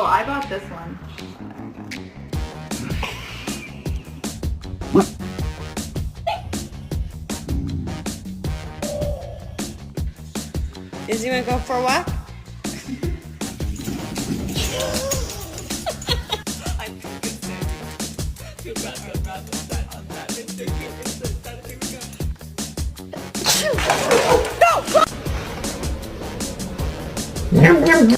Oh, I bought this one. Is he gonna go for a walk? Yum, yum, yum.